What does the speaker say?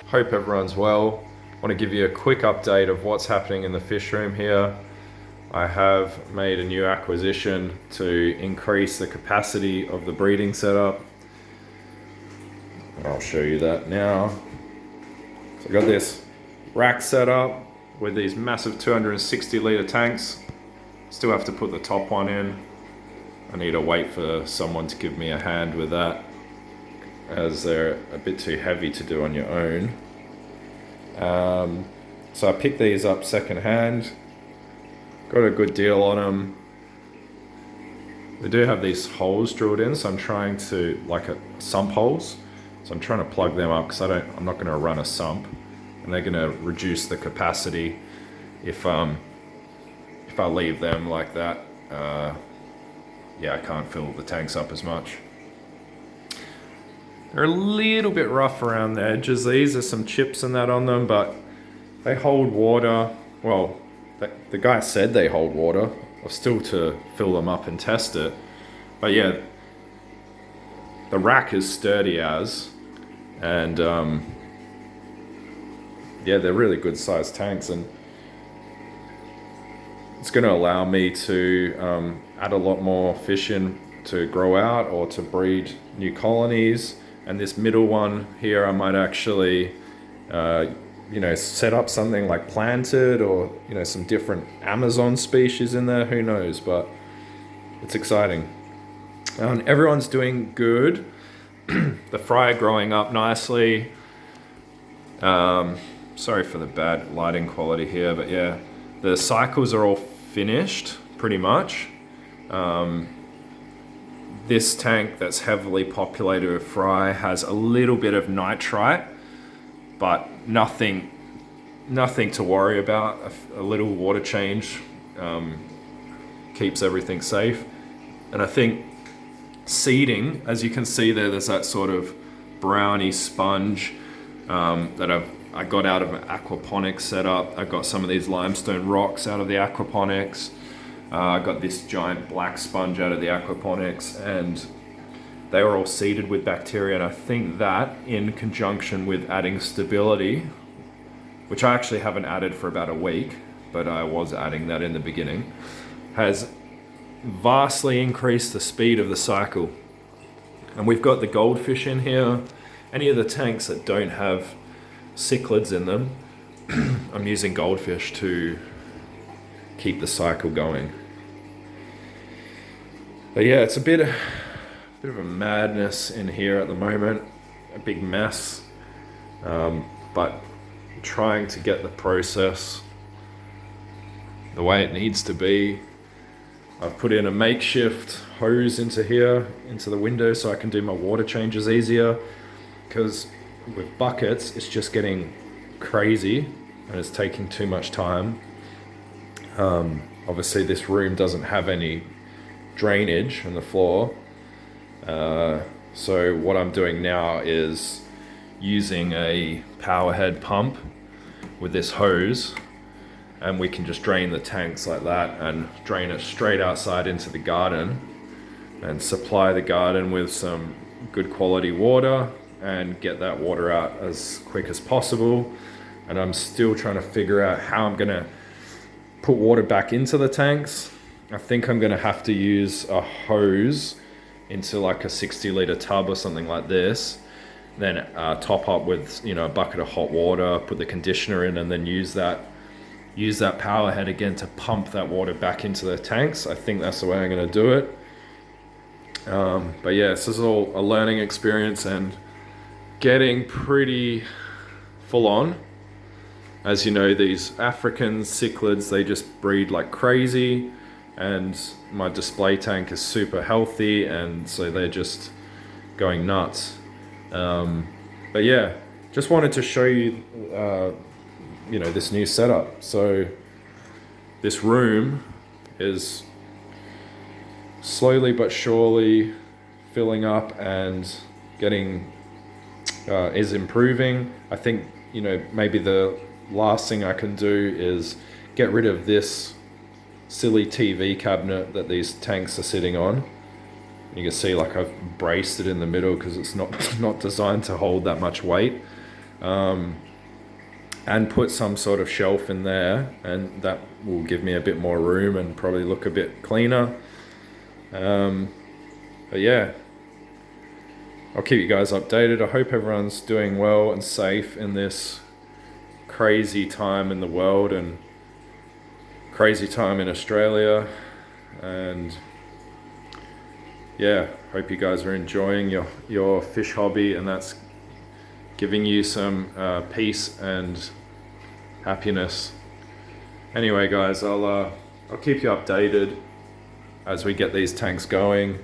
Hope everyone's well. I want to give you a quick update of what's happening in the fish room here. I have made a new acquisition to increase the capacity of the breeding setup. I'll show you that now. So I got this rack set up with these massive 260 litre tanks. Still have to put the top one in. I need to wait for someone to give me a hand with that, as they're a bit too heavy to do on your own. So I picked these up second hand, got a good deal on them. They do have these holes drilled in, so I'm trying to, like sump holes, so I'm trying to plug them up because I'm not going to run a sump, and they're going to reduce the capacity if I leave them like that. Yeah, I can't fill the tanks up as much. They're a little bit rough around the edges. These are some chips and that on them, but they hold water. Well, the guy said they hold water. I've still to fill them up and test it. But yeah, the rack is sturdy as, and yeah, they're really good sized tanks, and it's going to allow me to add a lot more fish in to grow out or to breed new colonies. And this middle one here, I might actually, set up something like planted, or, some different Amazon species in there, who knows, but it's exciting. And everyone's doing good. The fry are growing up nicely. Sorry for the bad lighting quality here, but yeah, the cycles are all finished pretty much. This tank that's heavily populated with fry has a little bit of nitrite, but nothing to worry about. A little water change keeps everything safe. And I think seeding, as you can see there's that sort of browny sponge that I got out of an aquaponics setup. I got some of these limestone rocks out of the aquaponics. I got this giant black sponge out of the aquaponics, and they were all seeded with bacteria. And I think that, in conjunction with adding stability, which I actually haven't added for about a week, but I was adding that in the beginning, has vastly increased the speed of the cycle. And we've got the goldfish in here. Any of the tanks that don't have cichlids in them, I'm using goldfish to keep the cycle going. But yeah, it's a bit of a madness in here at the moment, a big mess, but trying to get the process the way it needs to be. I've put in a makeshift hose into here, into the window, so I can do my water changes easier, because with buckets it's just getting crazy and it's taking too much time. Obviously this room doesn't have any drainage on the floor, so what I'm doing now is using a power head pump with this hose, and we can just drain the tanks like that and drain it straight outside into the garden and supply the garden with some good quality water and get that water out as quick as possible. And I'm still trying to figure out how I'm gonna put water back into the tanks. I think I'm gonna have to use a hose into like a 60 litre tub or something like this, then top up with a bucket of hot water, put the conditioner in, and then use that power head again to pump that water back into the tanks. I think that's the way I'm gonna do it. But yeah, this is all a learning experience and getting pretty full on. As you know, these African cichlids, they just breed like crazy, and my display tank is super healthy, and so they're just going nuts. But yeah, just wanted to show you, this new setup. So this room is slowly but surely filling up and is improving. I think, maybe the last thing I can do is get rid of this silly TV cabinet that these tanks are sitting on. You can see like I've braced it in the middle because it's not designed to hold that much weight. and put some sort of shelf in there, and that will give me a bit more room and probably look a bit cleaner. But yeah, I'll keep you guys updated. I hope everyone's doing well and safe in this crazy time in the world and crazy time in Australia. And yeah, hope you guys are enjoying your fish hobby, and that's giving you some peace and happiness. Anyway, guys, I'll keep you updated as we get these tanks going.